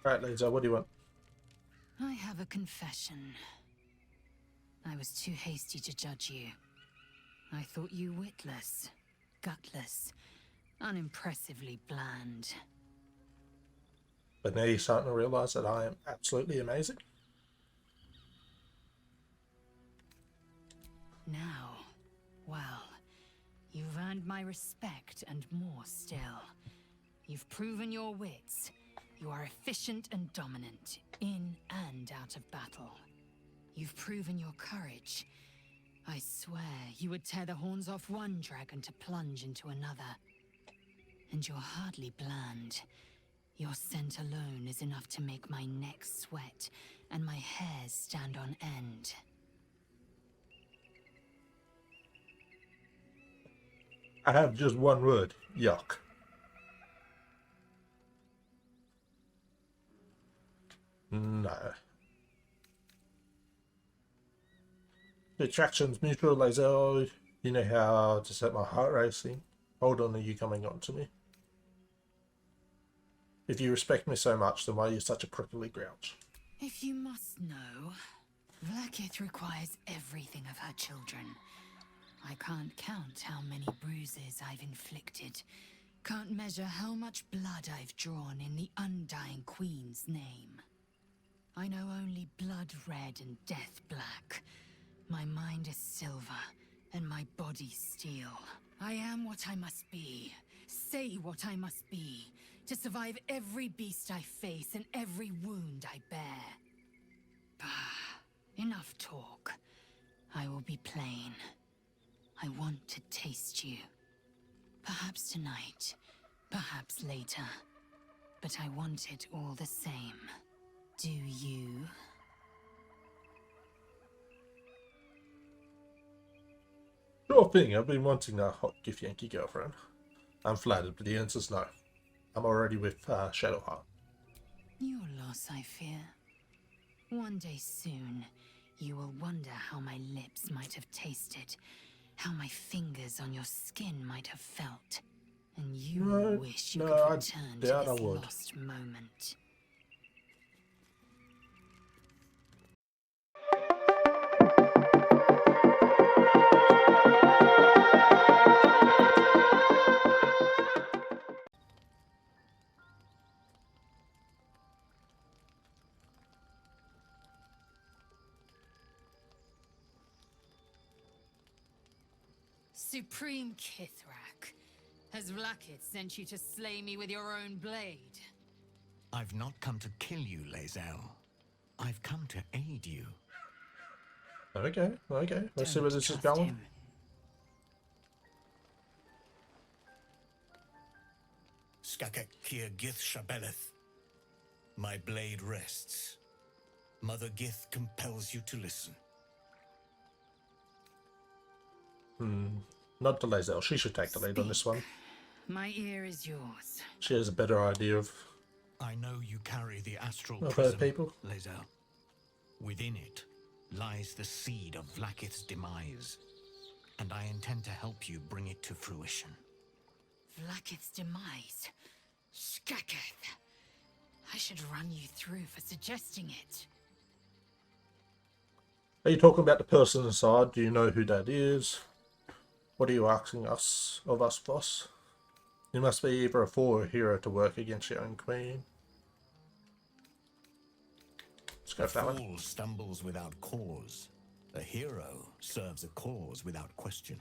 Right, Lisa, what do you want? I have a confession. I was too hasty to judge you. I thought you witless, gutless, unimpressively bland. But now you're starting to realise that I am absolutely amazing. Now, well, you've earned my respect and more still. You've proven your wits. You are efficient and dominant, in and out of battle. You've proven your courage. I swear you would tear the horns off one dragon to plunge into another. And you're hardly bland. Your scent alone is enough to make my neck sweat and my hairs stand on end. I have just one word. Yuck. No. The attraction's mutual, Laser. You know how to set my heart racing. Hold on, are you coming on to me? If you respect me so much, then why are you such a prickly grouch? If you must know, Vlaakith requires everything of her children. I can't count how many bruises I've inflicted. Can't measure how much blood I've drawn in the undying Queen's name. I know only blood red and death black. My mind is silver, and my body steel. I am what I must be. Say what I must be. To survive every beast I face and every wound I bear. Bah, enough talk. I will be plain. I want to taste you. Perhaps tonight, perhaps later. But I want it all the same. Do you? Sure thing, I've been wanting a hot gift Yankee girlfriend. I'm flattered, but the answer's no. I'm already with Shadowheart. Your loss, I fear. One day soon, you will wonder how my lips might have tasted, how my fingers on your skin might have felt, and you will wish you could return to this lost moment. Supreme Kithrak, has Vlaakith sent you to slay me with your own blade? I've not come to kill you, Lae'zel. I've come to aid you. Okay. Let's see where this is going. Skakek Kier Gith Shabeleth. My blade rests. Mother Gith compels you to listen. Not to Lae'zel. She should take the lead on this one. My ear is yours. She has a better idea of I know you carry the astral her prism, people. Lae'zel. Within it lies the seed of Vlaakith's demise, and I intend to help you bring it to fruition. Vlaakith's demise? Skaketh! I should run you through for suggesting it. Are you talking about the person inside? Do you know who that is? What are you asking of us, boss? You must be either a fool or a hero to work against your own queen. Let's go for that one. A fool stumbles without cause. A hero serves a cause without question.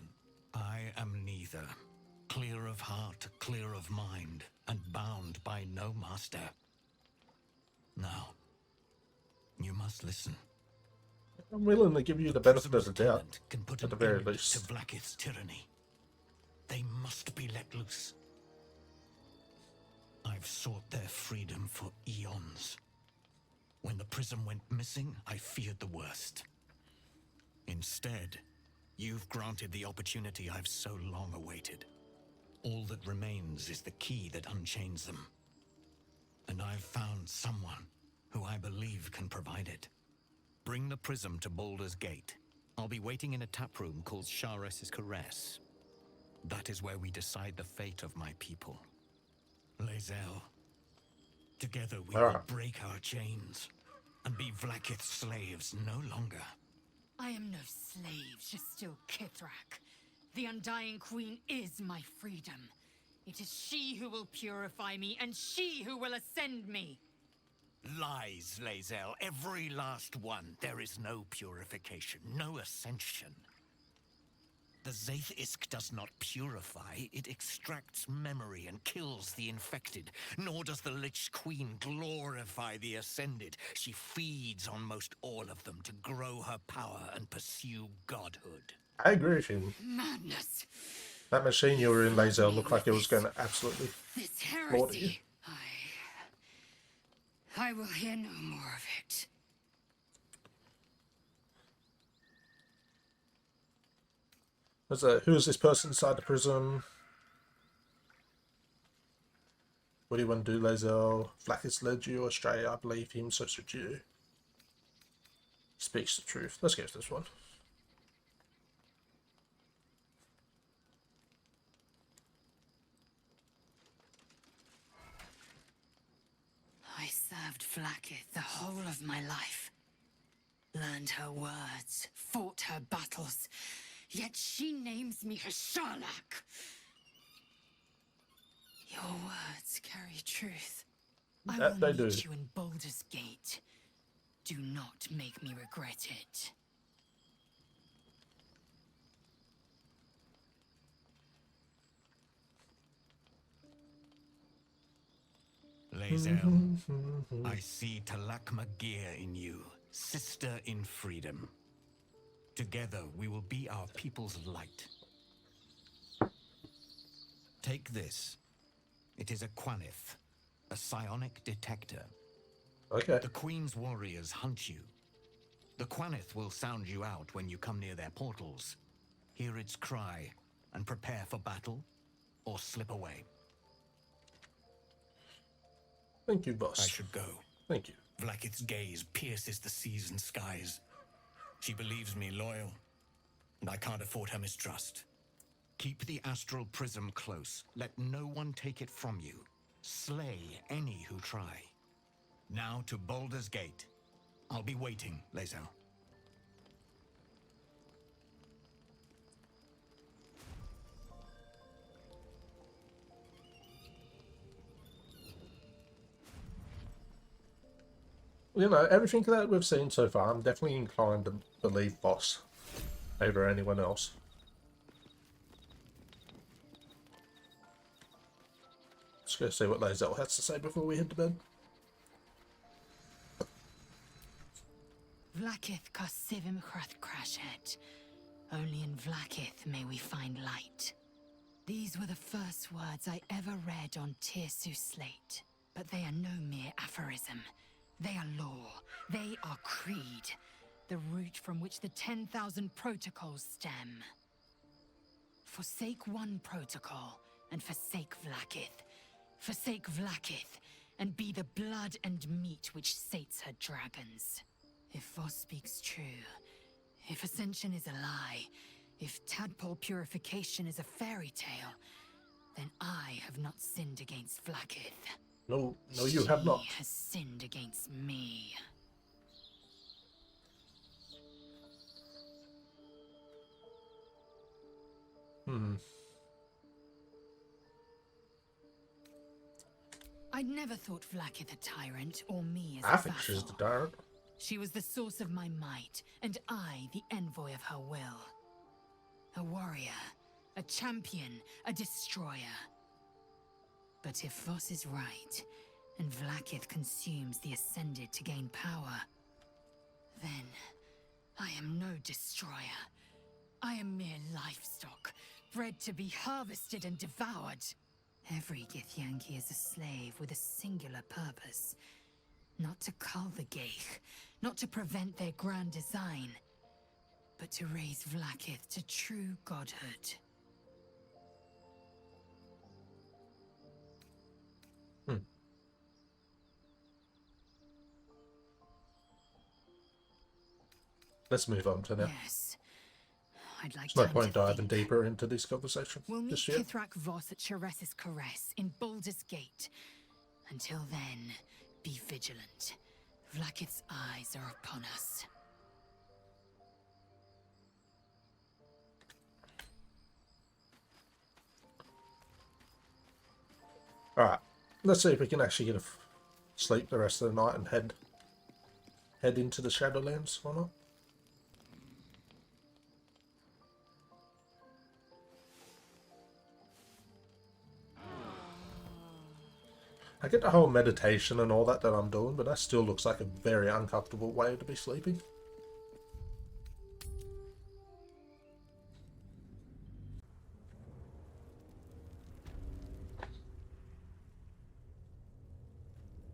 I am neither. Clear of heart, clear of mind, and bound by no master. Now, you must listen. I'm willing to give you the benefit of the doubt, can put at the an very end least. to Vlaakith's tyranny. They must be let loose. I've sought their freedom for eons. When the prism went missing, I feared the worst. Instead, you've granted the opportunity I've so long awaited. All that remains is the key that unchains them. And I've found someone who I believe can provide it. Bring the prism to Baldur's Gate. I'll be waiting in a taproom called Shares's Caress. That is where we decide the fate of my people. Lae'zel, Together we All will right. break our chains and be Vlaakith's slaves no longer. I am no slave, just still Kithrak. The Undying Queen is my freedom. It is she who will purify me, and she who will ascend me. Lies, Lae'zel, every last one. There is no purification, no ascension. The Zaith Isk does not purify, it extracts memory and kills the infected. Nor does the Lich Queen glorify the ascended. She feeds on most all of them to grow her power and pursue godhood. I agree with you. Madness. That machine you were in, Lae'zel, looked like it was This- going to absolutely This slaughter you. heresy. I will hear no more of it. Who is this person inside the prison? What do you want to do, Lae'zel? Vlaakith led you astray. I believe him, so should you. Speaks the truth. Let's go with this one. I served Vlaakith the whole of my life. Learned her words, fought her battles. Yet she names me her Sharlak. Your words carry truth. I will They do. meet you in Baldur's Gate. Do not make me regret it. Lae'zel, I see Talak Magir in you, sister in freedom. Together we will be our people's light. Take this. It is a Quanith, a psionic detector. Okay. The Queen's warriors hunt you. The Quanith will sound you out when you come near their portals. Hear its cry and prepare for battle, or slip away. Thank you, boss. I should go. Thank you. Vlaakith's gaze pierces the seas and skies. She believes me loyal, and I can't afford her mistrust. Keep the astral prism close. Let no one take it from you. Slay any who try. Now to Baldur's Gate. I'll be waiting, Lae'zel. You know, everything that we've seen so far, I'm definitely inclined to believe Boss over anyone else. Just go see what Lae'zel has to say before we head to bed. Vlaakith Kosivim Chrath Crashet. Only in Vlaakith may we find light. These were the first words I ever read on Tirsu slate. But they are no mere aphorism. They are law. They are creed. The root from which the 10,000 protocols stem. Forsake one protocol, and forsake Vlaakith. Forsake Vlaakith, and be the blood and meat which sates her dragons. If Voss speaks true, if Ascension is a lie, if Tadpole purification is a fairy tale, then I have not sinned against Vlaakith. No, you have not. She has sinned against me. I'd never thought Vlaakith a tyrant, or me as a I think she's the vassal. tyrant. She was the source of my might, and I the envoy of her will. A warrior, a champion, a destroyer. But if Voss is right, and Vlaakith consumes the Ascended to gain power, then I am no destroyer. I am mere livestock, bred to be harvested and devoured. Every Githyanki is a slave with a singular purpose. Not to cull the Geich, not to prevent their grand design, but to raise Vlaakith to true godhood. Let's move on to now. Yes. I'd like There's no time point to diving think. deeper into this conversation We'll meet just yet. Kithrak Voss at Chares's Caress in Baldur's Gate. Until then, Be vigilant. Vlaakith's eyes are upon us. Alright, let's see if we can actually get a sleep the rest of the night and head into the Shadowlands or not. I get the whole meditation and all that I'm doing, but that still looks like a very uncomfortable way to be sleeping.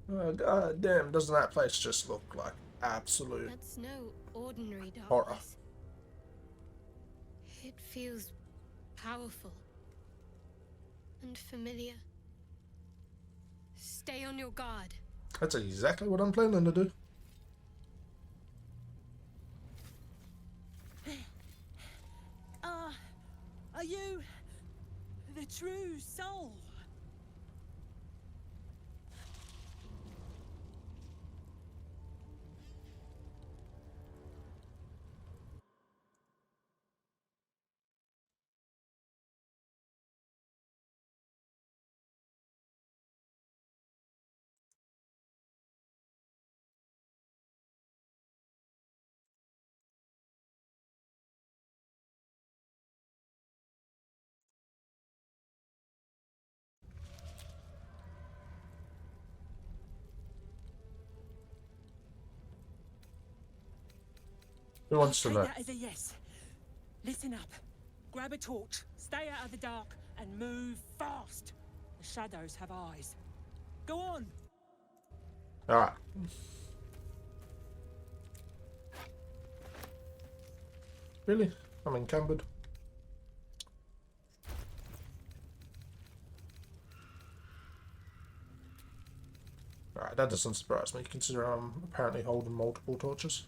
God damn, doesn't that place just look like absolute That's no ordinary darkness. horror? It feels powerful and familiar. Stay on your guard. That's exactly what I'm planning to do. Are you the true soul? Who wants to Take know? that as a yes. Listen up. Grab a torch, stay out of the dark, and move fast. The shadows have eyes. Go on. Alright. Really? I'm encumbered. Alright, that doesn't surprise me, considering I'm apparently holding multiple torches.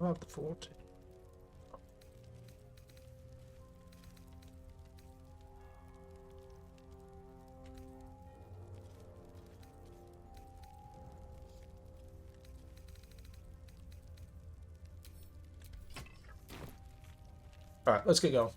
Oh, the 40. Alright, let's get going.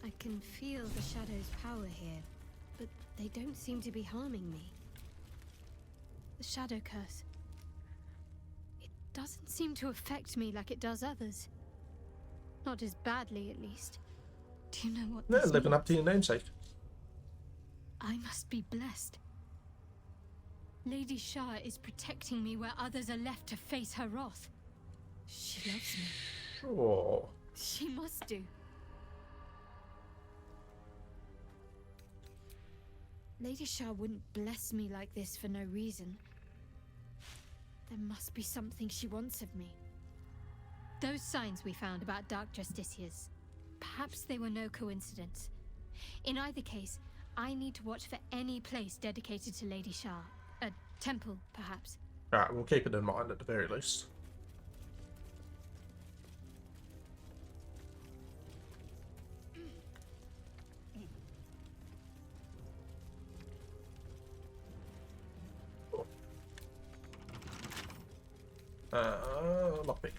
I can feel the shadow's power here, but they don't seem to be harming me. The shadow curse. It doesn't seem to affect me like it does others. Not as badly, at least. Do you know what Yeah, this living means? up to your namesake. I must be blessed. Lady Shah is protecting me where others are left to face her wrath. She loves me. Oh. She must do. Lady Shah wouldn't bless me like this for no reason. There must be something she wants of me. Those signs we found about Dark Justiciars, perhaps they were no coincidence. In either case, I need to watch for any place dedicated to Lady Shah. A temple, perhaps. Alright, we'll keep it in mind at the very least. Lockpick.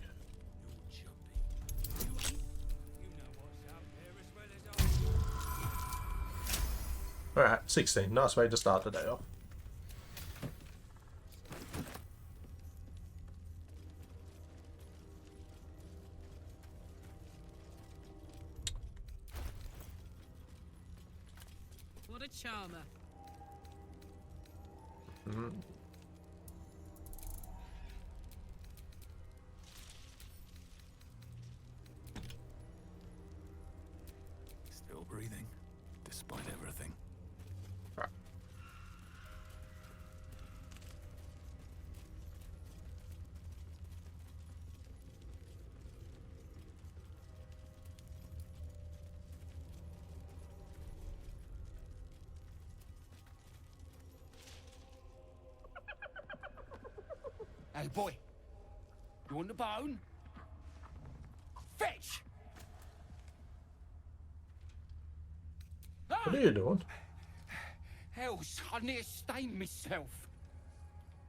Alright, 16. Nice way to start the day off. What a charmer. Still breathing, despite everything. Right. Hey, boy. You want the bone? Fetch! What are you doing? Hells, I near stained myself.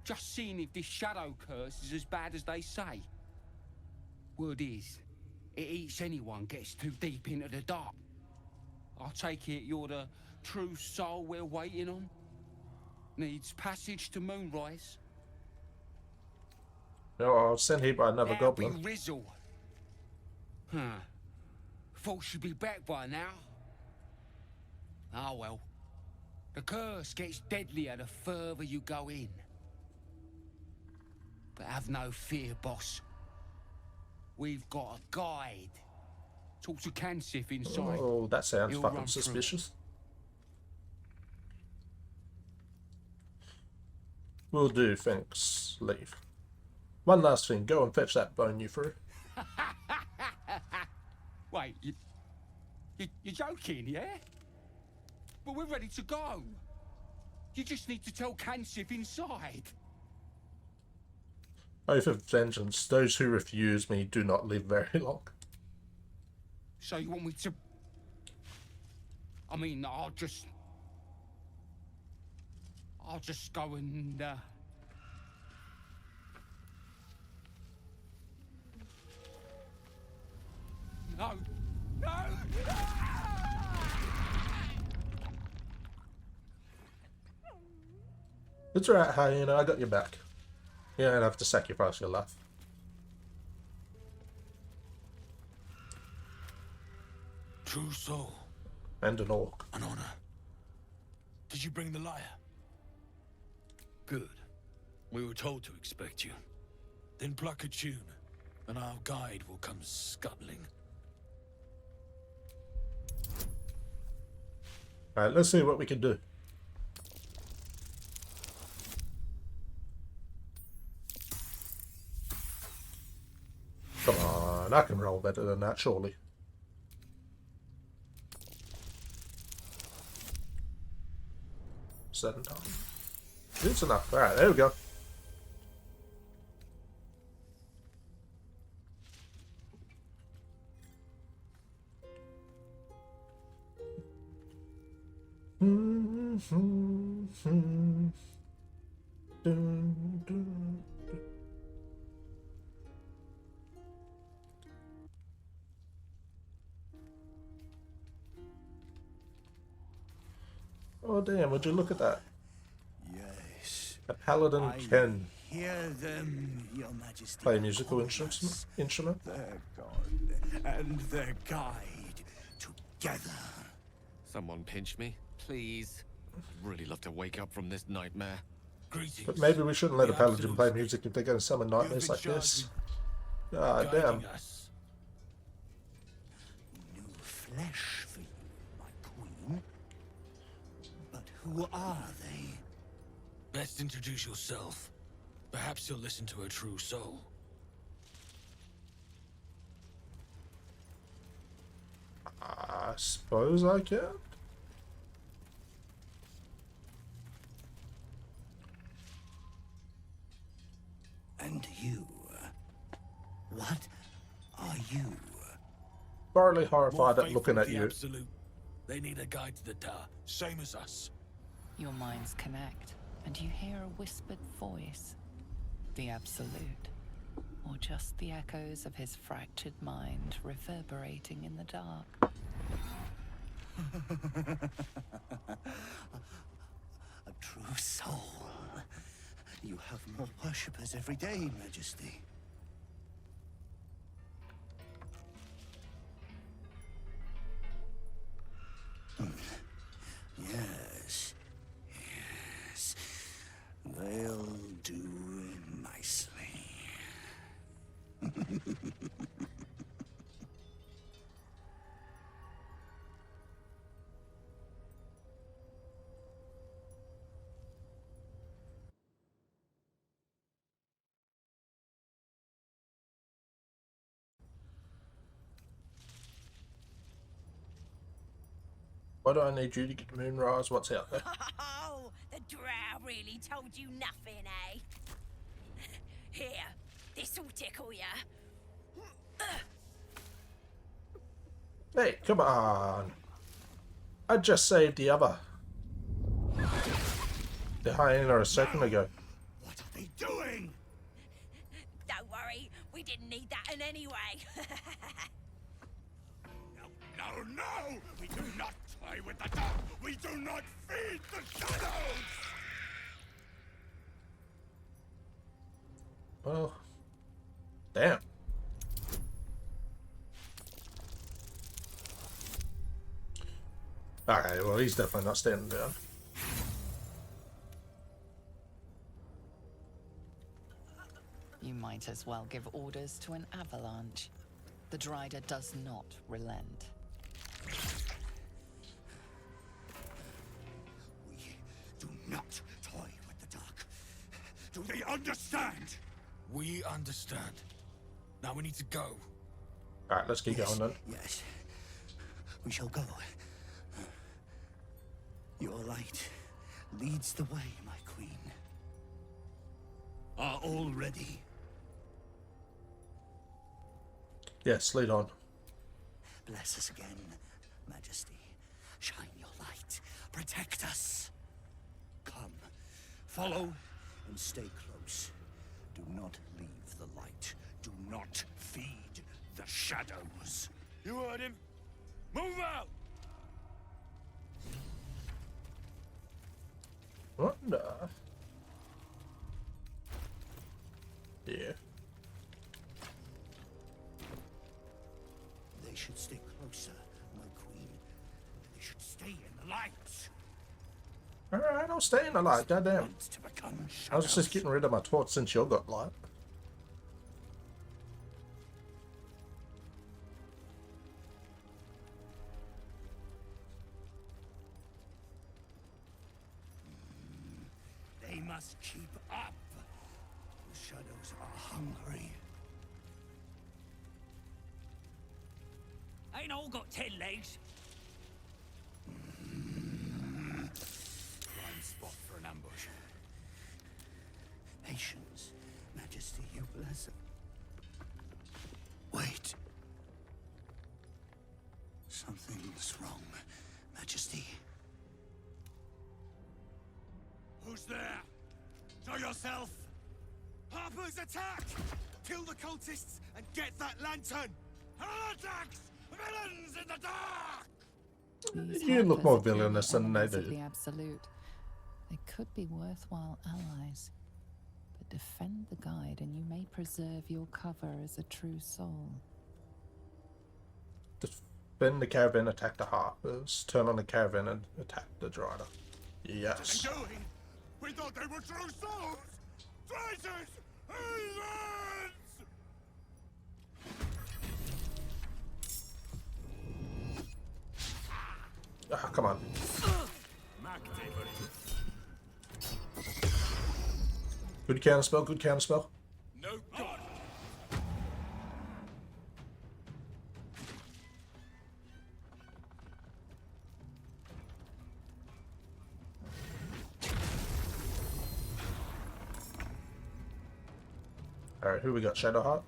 Just seeing if this shadow curse is as bad as they say. Word is, it eats anyone gets too deep into the dark. I take it you're the true soul we're waiting on? Needs passage to Moonrise? No, I was sent here by another That'll be goblin. Rizzle. Huh. Thought she'd be back by now. Ah well. The curse gets deadlier the further you go in. But have no fear, boss. We've got a guide. Talk to Kansif inside. Oh, that sounds He'll fucking run through. suspicious. Will do, thanks. Leave. One last thing, go and fetch that bone you threw. Wait, you're joking, yeah? But we're ready to go. You just need to tell Kansif inside. Oath of vengeance. Those who refuse me do not live very long. So you want me to... I mean, I'll just go and, No! No! It's alright, Hyena, I got your back. You don't have to sacrifice your life. True soul, And an orc. an honor. Did you bring the lyre? Good. We were told to expect you. Then pluck a tune, and our guide will come scuttling. Alright, let's see what we can do. Come on, I can roll better than that, surely. Seven times. It's enough. Alright, there we go. Oh damn, would you look at that? Yes. A paladin I can hear them, Your Majesty. play a musical calling instrument. us, their god and their guide together. Someone pinch me, please. I'd really love to wake up from this nightmare. Greetings. But maybe we shouldn't let a The paladin Absolute. play music if they're going to summon You have nightmares been like this. charged Ah with damn. guiding us. New flesh for you, my queen. But who are they? Best introduce yourself. Perhaps you'll listen to a true soul. I suppose I can. And you? What are you? Thoroughly More horrified at faithful looking to at the you. Absolute. They need a guide to the tower, same as us. Your minds connect, and you hear a whispered voice. The Absolute. or just the echoes of his fractured mind reverberating in the dark? A true soul. You have more worshippers every day, Majesty. Yes. Yes. They'll do nicely. Why do I need you to get the moonrise? What's out there? Oh, the drow really told you nothing, eh? Here, this'll tickle ya. Hey, come on. I just saved the other. The hyena a second ago. What are they doing? Don't worry, we didn't need that in any way. No, no! We do not toy with the dark! We do not feed the shadows! Well, damn. Okay, well, he's definitely not standing down. You might as well give orders to an avalanche. The Drider does not relent. We do not toy with the dark. Do they understand? We understand. Now we need to go. Alright, let's keep going then. Yes. We shall go. Your light leads the way, my queen. Are all ready? Yes, lead on. Bless us again, Majesty. Shine your light. Protect us. Come. Follow and stay close. Do not leave the light. Do not feed the shadows. You heard him. Move out! What the? Yeah. They should stay closer, my queen. They should stay in the light. Alright, I'll stay in the light, goddamn. Want to become I was just shadows. getting rid of my torch since you got light. They must keep up. The shadows are hungry. Ain't all got 10 legs. Prime spot for an ambush. Patience, Majesty, you bless it. Wait. Something's wrong, Majesty. Who's there? Show yourself! Harper's attack! Kill the cultists and get that lantern! Heretics! Villains in the dark! These You look more Harpers appear villainous than they enemies of do. the Absolute. They could be worthwhile allies. But defend the guide and you may preserve your cover as a true soul. Defend the caravan, attack the harpers. Turn on the caravan and attack the drider. Yes. What are they doing? We thought they were true souls! Traitors! Heathens! Ah, come on. Good counter spell, good counter spell. No god! Alright, who we got? Shadowheart?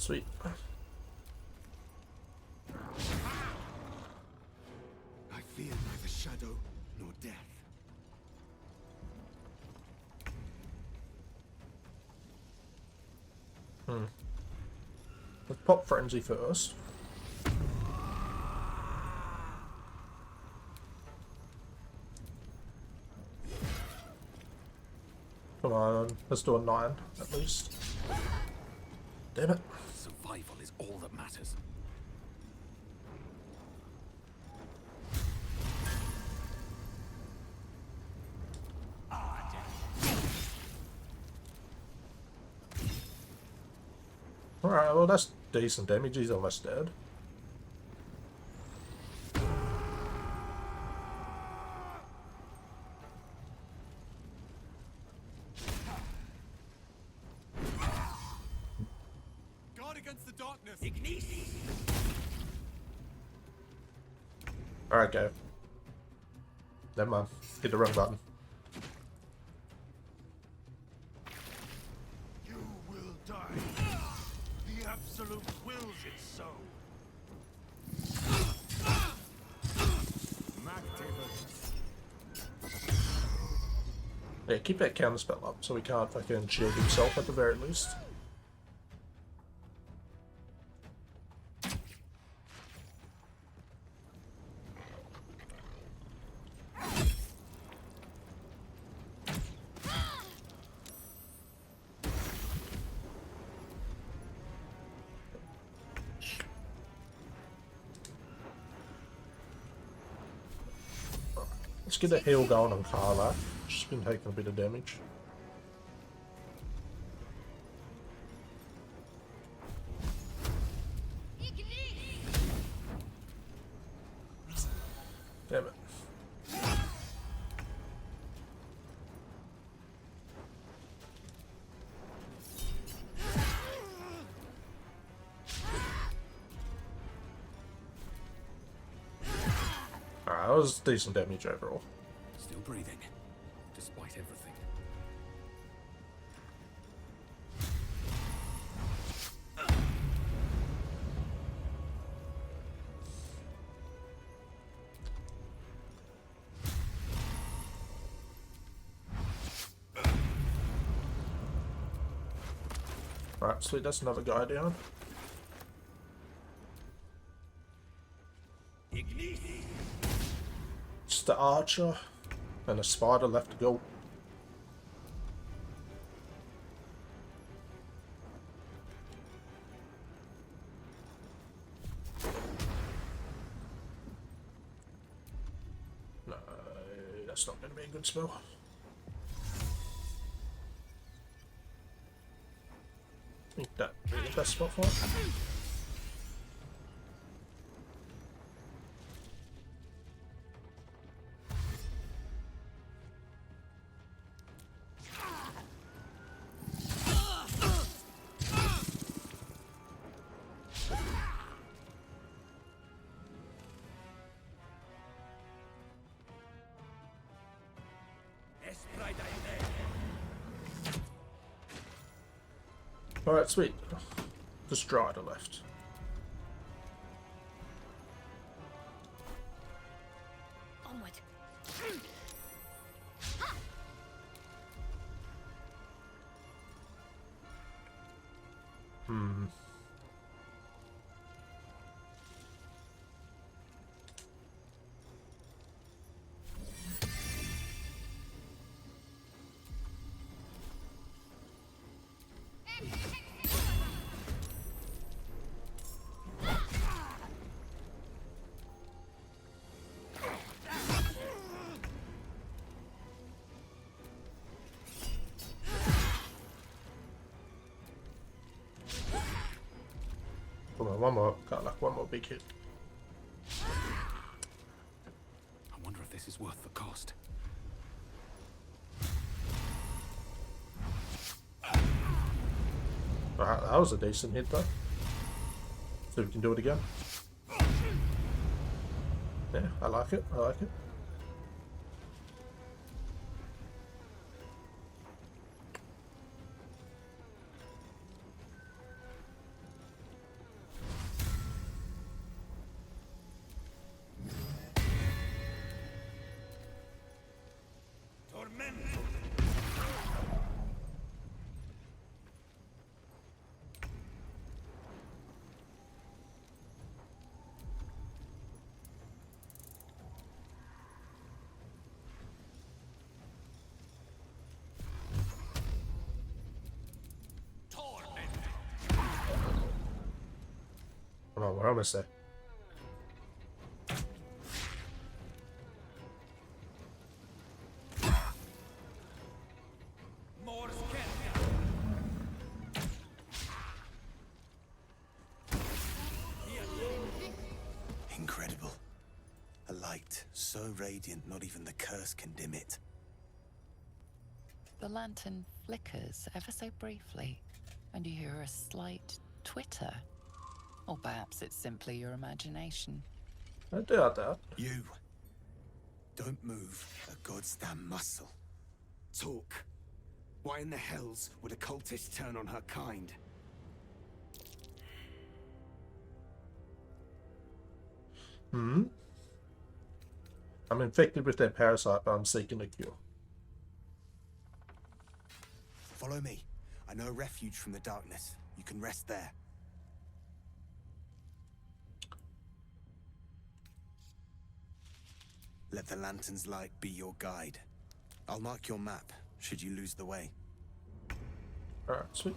Sweet. I fear neither shadow nor death. Let's pop Frenzy first. Come on, let's do a 9 at least. Damn it. Survival is all that matters. Alright, well that's decent damage, he's almost dead. Guard against the darkness. Alright, go. Never mind. Hit the wrong button. You will die. The Absolute wills it so. Yeah, keep that counter spell up so he can't fucking shield himself at the very least. Let's get a heal going on Carla. She's been taking a bit of damage. Damn it. Alright, that was decent damage overall. Still breathing, despite everything. Alright, sweet, that's another guy down. Just the archer and a spider left to go. No, that's not going to be a good spell. I think that would be the best spot for it. Alright, sweet. The Strider left. Onward. Come on, one more. Got like one more big hit. I wonder if this is worth the cost. Alright, that was a decent hit though. So we can do it again. Yeah, I like it. I like it. we're almost there. Incredible. A light so radiant not even the curse can dim it. The lantern flickers ever so briefly, and you hear a slight twitter. Or perhaps it's simply your imagination. I doubt that. You. Don't move a goddamn muscle. Talk. Why in the hells would a cultist turn on her kind? I'm infected with their parasite, but I'm seeking a cure. Follow me. I know a refuge from the darkness. You can rest there. Let the lantern's light be your guide. I'll mark your map, should you lose the way. Alright, sweet.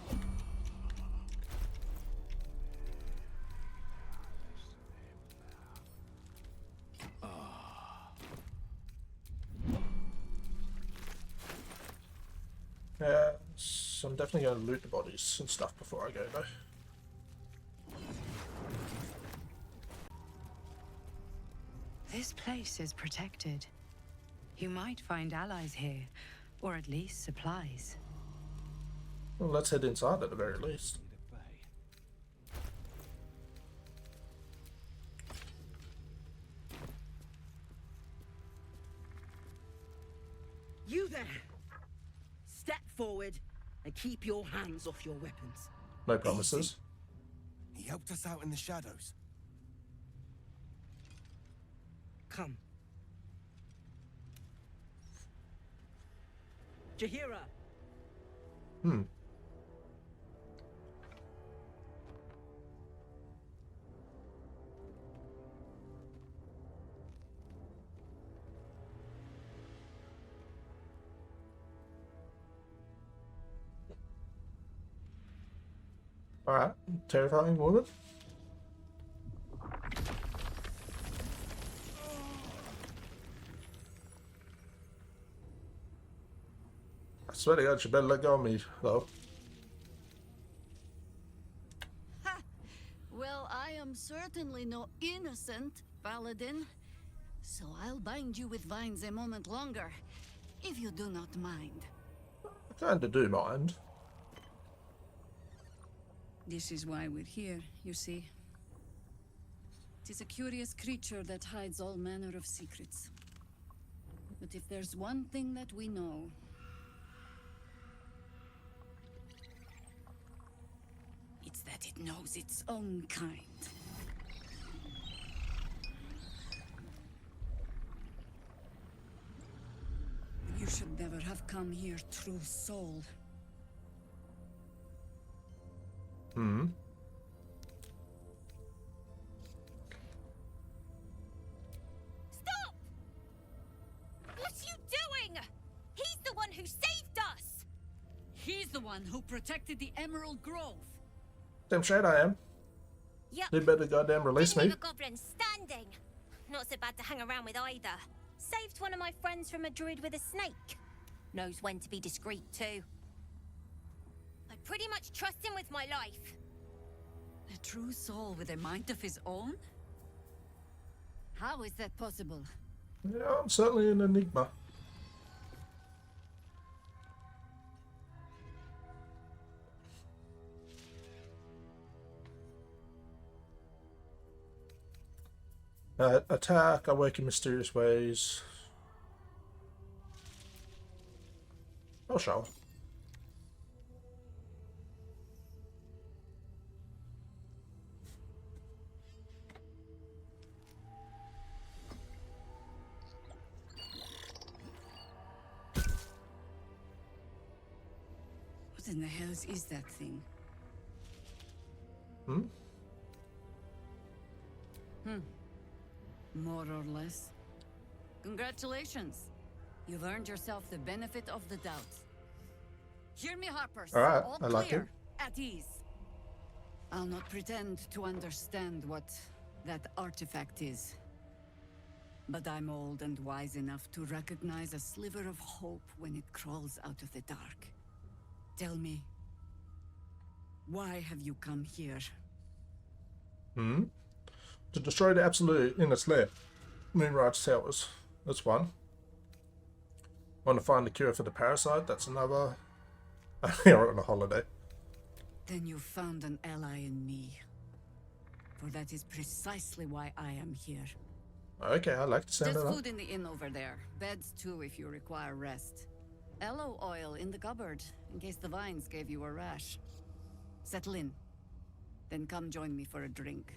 Yeah, so I'm definitely going to loot the bodies and stuff before I go, though. This place is protected. You might find allies here, or at least supplies. Well, let's head inside at the very least. You there! Step forward and keep your hands off your weapons. No promises. He helped us out in the shadows. Come. Jahira! Alright, terrifying woman. I swear to God, you better let go of me, though. Ha! Well, I am certainly no innocent, Paladin. So I'll bind you with vines a moment longer, if you do not mind. I kinda do mind. This is why we're here, you see. It is a curious creature that hides all manner of secrets. But if there's one thing that we know, it's that it knows its own kind. You should never have come here, true soul. Stop! What are you doing? He's the one who saved us! He's the one who protected the Emerald Grove. Damn straight I am. Yep. You better goddamn release Didn't me. leave a goblin standing. Not so bad to hang around with either. Saved one of my friends from a druid with a snake. Knows when to be discreet too. I pretty much trust him with my life. A true soul with a mind of his own? How is that possible? Yeah, I'm certainly an enigma. Attack, I work in mysterious ways. Oh, sure. What in the hells is that thing? More or less. Congratulations. You've earned yourself the benefit of the doubt. Hear me, Harpers. All right, All I like clear. it. At ease. I'll not pretend to understand what that artifact is. But I'm old and wise enough to recognize a sliver of hope when it crawls out of the dark. Tell me, why have you come here? To destroy the Absolute in its lair. Moonrise Towers. That's one. Want to find the cure for the parasite? That's another. You're on a holiday. Then you found an ally in me. For that is precisely why I am here. Okay, I like the sound There's of food that. in the inn over there. Beds too if you require rest. Aloe oil in the cupboard, in case the vines gave you a rash. Settle in. Then come join me for a drink.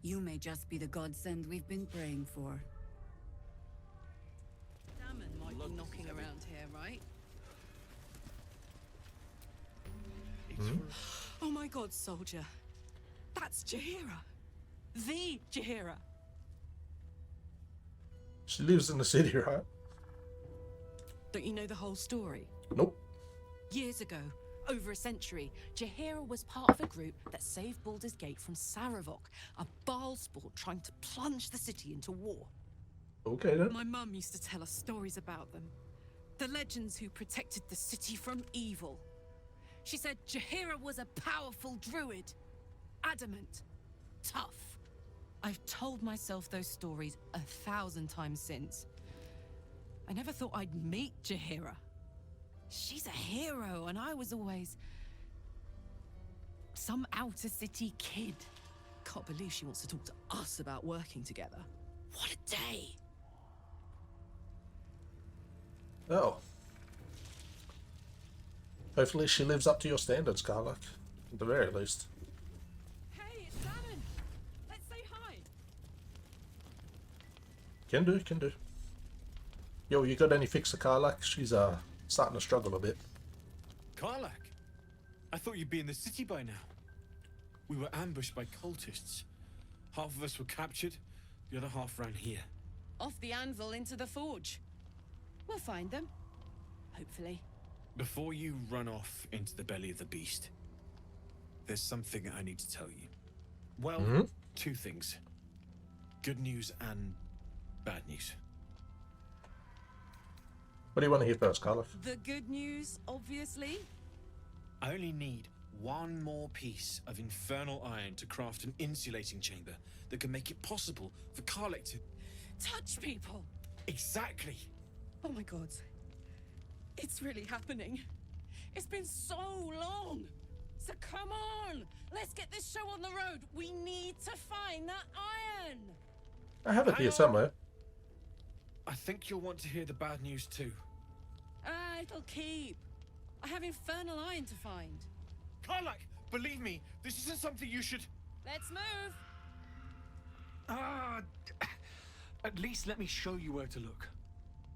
You may just be the godsend we've been praying for. Salmon might be knocking around here, right? Oh my god, soldier. That's Jaheira. The Jaheira. She lives in the city, right? Don't you know the whole story? Nope. Years ago, over a century, Jaheira was part of a group that saved Baldur's Gate from Saravok, a Baalsport trying to plunge the city into war. Okay then. My mum used to tell us stories about them. The legends who protected the city from evil. She said Jaheira was a powerful druid. Adamant. Tough. I've told myself those stories 1,000 times since. I never thought I'd meet Jaheira. She's a hero, and I was always some outer city kid. Can't believe she wants to talk to us about working together. What a day! Oh. Hopefully she lives up to your standards, Karlach. At the very least. Hey, it's Salmon! Let's say hi! Can do, can do. Yo, you got any fix for Karlach? She's starting to struggle a bit. Karlach? I thought you'd be in the city by now. We were ambushed by cultists. Half of us were captured, the other half ran here. Off the anvil into the forge. We'll find them. Hopefully. Before you run off into the belly of the beast, there's something I need to tell you. Well, two things. Good news and bad news. What do you want to hear first, Karlach? The good news, obviously. I only need one more piece of infernal iron to craft an insulating chamber that can make it possible for Karlach to touch people. Exactly. Oh my god. It's really happening. It's been so long. So come on. Let's get this show on the road. We need to find that iron. I have it here somewhere. I think you'll want to hear the bad news too. It'll keep. I have infernal iron to find. Karlach, believe me, this isn't something you should... Let's move. At least let me show you where to look.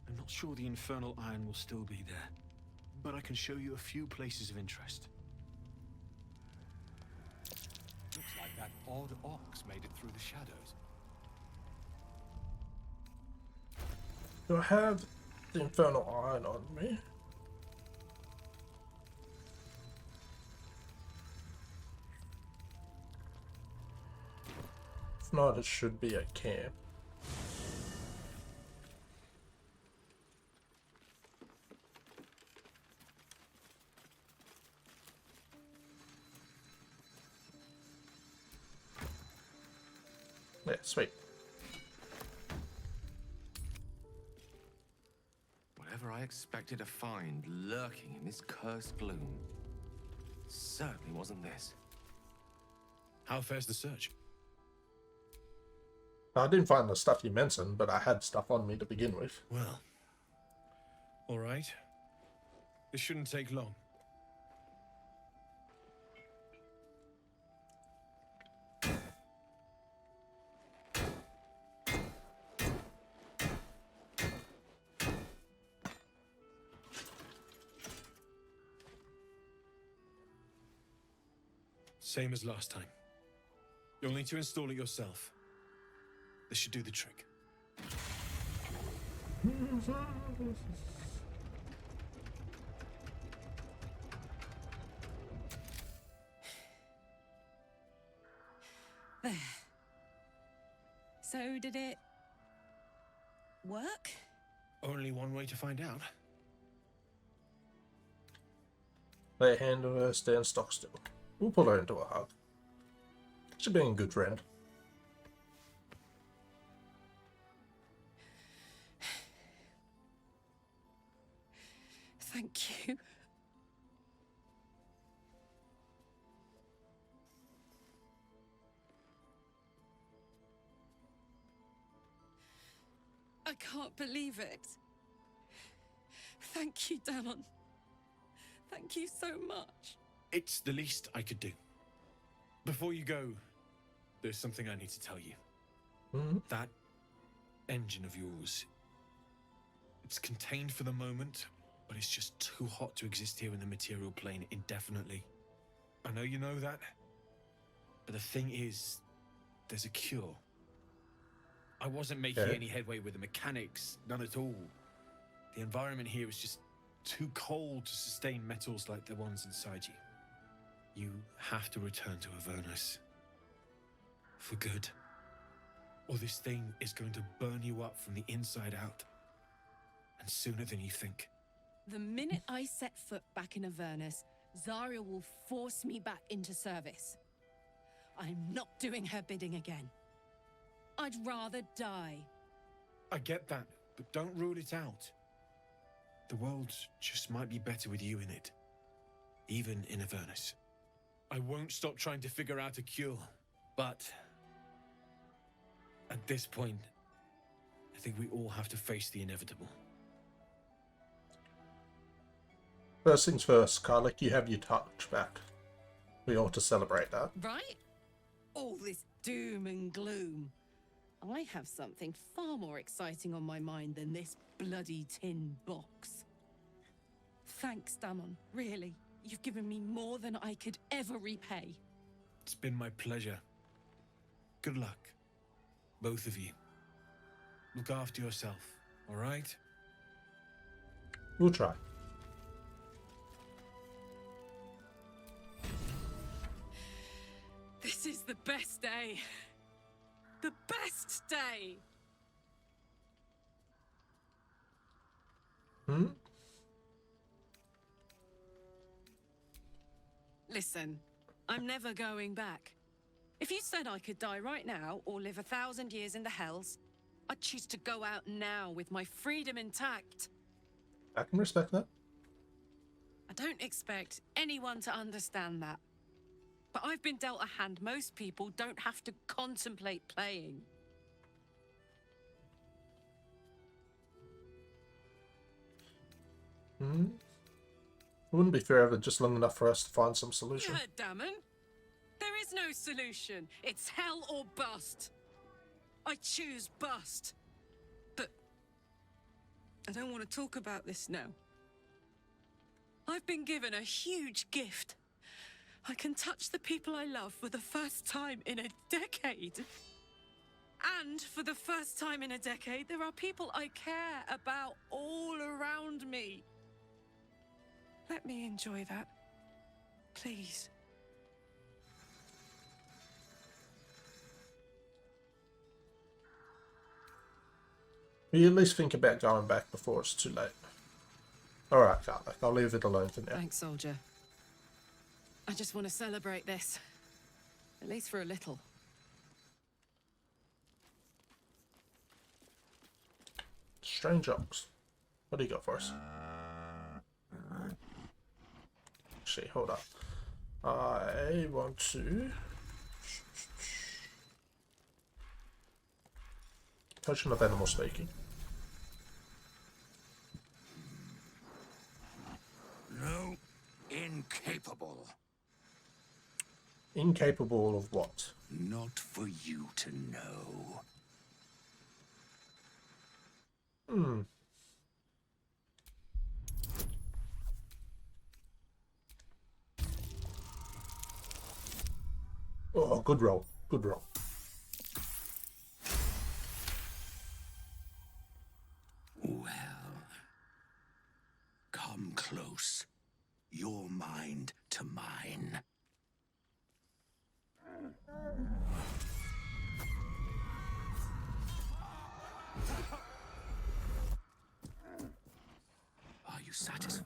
I'm not sure the infernal iron will still be there, but I can show you a few places of interest. Looks like that odd ox made it through the shadows. Do I have the infernal iron on me? If not, it should be at camp. Yeah, sweet. Whatever I expected to find lurking in this cursed gloom certainly wasn't this. How fares the search? I didn't find the stuff you mentioned, but I had stuff on me to begin with. Well, all right. This shouldn't take long. Same as last time. You'll need to install it yourself. This should do the trick. There. So did it work? Only one way to find out. Lay a hand on her, stand stock still. We'll pull her into a hug. She's being a good friend. Thank you. I can't believe it. Thank you, Danon. Thank you so much. It's the least I could do. Before you go, there's something I need to tell you. That engine of yours, it's contained for the moment, but it's just too hot to exist here in the material plane indefinitely. I know you know that, but the thing is, there's a cure. I wasn't making any headway with the mechanics, none at all. The environment here is just too cold to sustain metals like the ones inside you. You have to return to Avernus. For good. Or this thing is going to burn you up from the inside out. And sooner than you think. The minute I set foot back in Avernus, Zarya will force me back into service. I'm not doing her bidding again. I'd rather die. I get that, but don't rule it out. The world just might be better with you in it. Even in Avernus. I won't stop trying to figure out a cure, but at this point, I think we all have to face the inevitable. First things first, Karlik, you have your touch back. We ought to celebrate that. Right? All this doom and gloom. I have something far more exciting on my mind than this bloody tin box. Thanks, Damon. Really. You've given me more than I could ever repay. It's been my pleasure. Good luck. Both of you. Look after yourself, all right? We'll try. This is the best day. The best day! Listen, I'm never going back. If you said I could die right now or live 1,000 years in the Hells, I'd choose to go out now with my freedom intact. I can respect that. I don't expect anyone to understand that. But I've been dealt a hand most people don't have to contemplate playing. It wouldn't be forever, just long enough for us to find some solution. You heard Damon. There is no solution. It's hell or bust. I choose bust. But I don't want to talk about this now. I've been given a huge gift. I can touch the people I love for the first time in a decade. And for the first time in a decade, there are people I care about all around me. Let me enjoy that. Please. Will you at least think about going back before it's too late? Alright, Karlik, I'll leave it alone for now. Thanks, soldier. I just want to celebrate this. At least for a little. Strange ox. What do you got for us? Actually, hold up. I want to... Potion of animal speaking. No, incapable. Incapable of what? Not for you to know. Oh, good roll. Good roll. Well, come close. Your mind to mine. satisfied?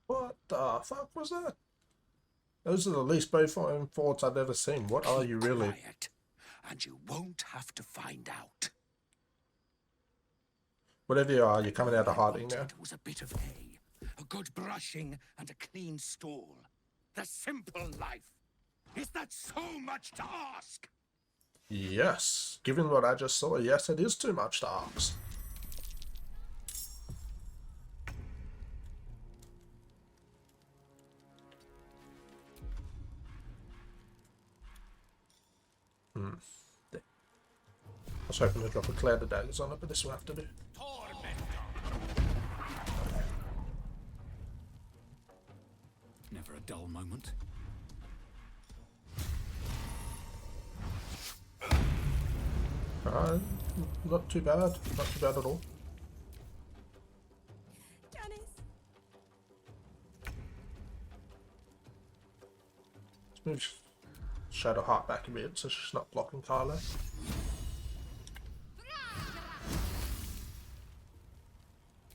What the fuck was that? Those are the least beautiful thoughts I've ever seen. What are you really? Quiet, and you won't have to find out. Whatever you are, you're coming out of hiding now. It was a bit of hay, a good brushing, and a clean stall. The simple life. Is that so much to ask? Yes. Given what I just saw, yes, it is too much to ask. I was hoping to drop a cloud of daggers on it, but this will have to do. Never a dull moment. Not too bad. Not too bad at all. Janice. Let's move Shadow Heart back a bit so she's not blocking Carlo.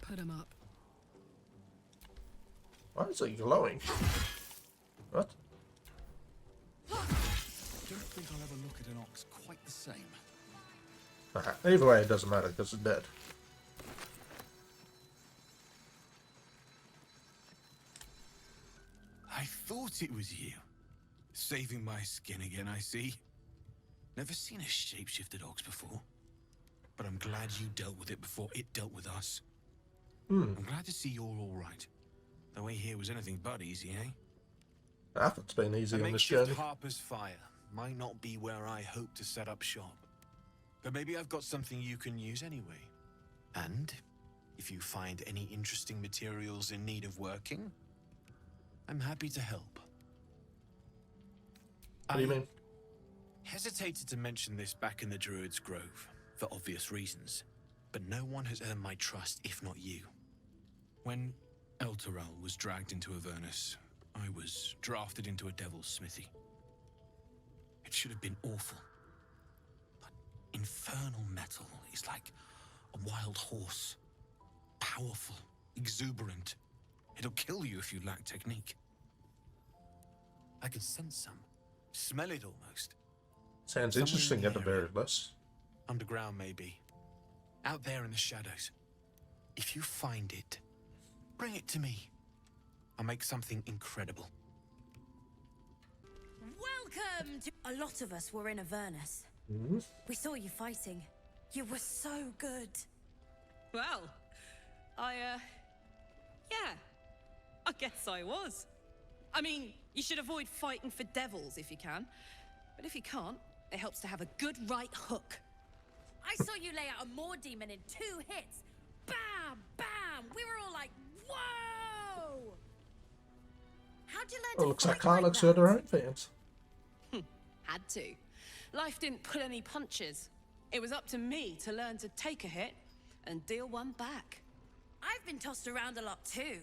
Put him up. Why is it glowing? What? Don't think I'll ever look at an ox quite the same. Either way, it doesn't matter because it's dead. I thought it was you. Saving my skin again, I see. Never seen a shapeshifted ox before. But I'm glad you dealt with it before it dealt with us. I'm glad to see you're alright. The way here was anything but easy, eh? It's been easy a on this makeshift journey. Harper's Fire might not be where I hope to set up shop. But maybe I've got something you can use anyway. And if you find any interesting materials in need of working, I'm happy to help. What do you mean? Hesitated to mention this back in the Druid's Grove, for obvious reasons. But no one has earned my trust if not you. When Elturel was dragged into Avernus, I was drafted into a devil's smithy. It should have been awful. But infernal metal is like a wild horse. Powerful, exuberant. It'll kill you if you lack technique. I could sense some. Smell it almost. Sounds Somewhere interesting in the at the very least. Underground, maybe. Out there in the shadows. If you find it, bring it to me. I'll make something incredible. Welcome to... A lot of us were in Avernus. We saw you fighting. You were so good. Well, yeah. I guess I was. I mean, you should avoid fighting for devils if you can. But if you can't, it helps to have a good right hook. I saw you lay out a Moor demon in 2 hits. Bam! Bam! We were all like, whoa! How'd you learn to Looks like fight like Carlo's that? heard her own fans. Had to. Life didn't pull any punches. It was up to me to learn to take a hit and deal one back. I've been tossed around a lot too.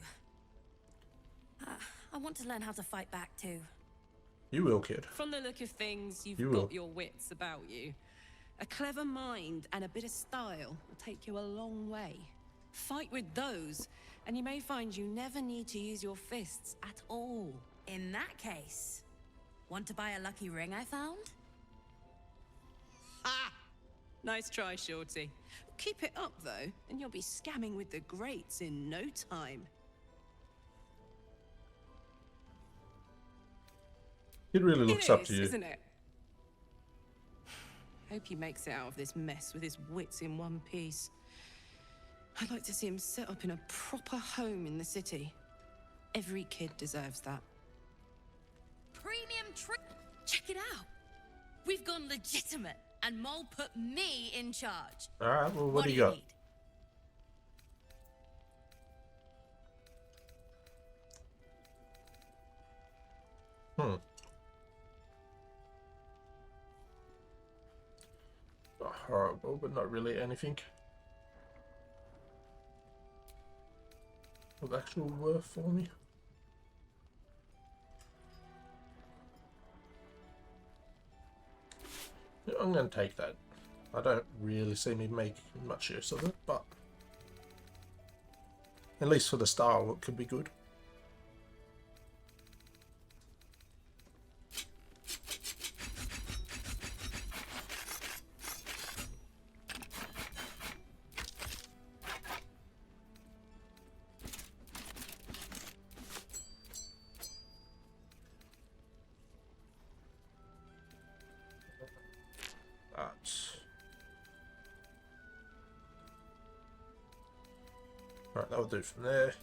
I want to learn how to fight back too. You will, kid. From the look of things, you've You got will. your wits about you. A clever mind and a bit of style will take you a long way. Fight with those, and you may find you never need to use your fists at all. In that case, want to buy a lucky ring I found? Ah! Nice try, Shorty. Keep it up, though, and you'll be scamming with the greats in no time. It really looks up to you. Isn't it? Hope he makes it out of this mess with his wits in one piece. I'd like to see him set up in a proper home in the city. Every kid deserves that. Premium trip. Check it out. We've gone legitimate, and Mole put me in charge. Alright, well, what do you got? need? Horrible, but not really anything of actual worth for me. Yeah, I'm gonna take that. I don't really see me making much use of it, but at least for the style, it could be good. Right, that'll do from there.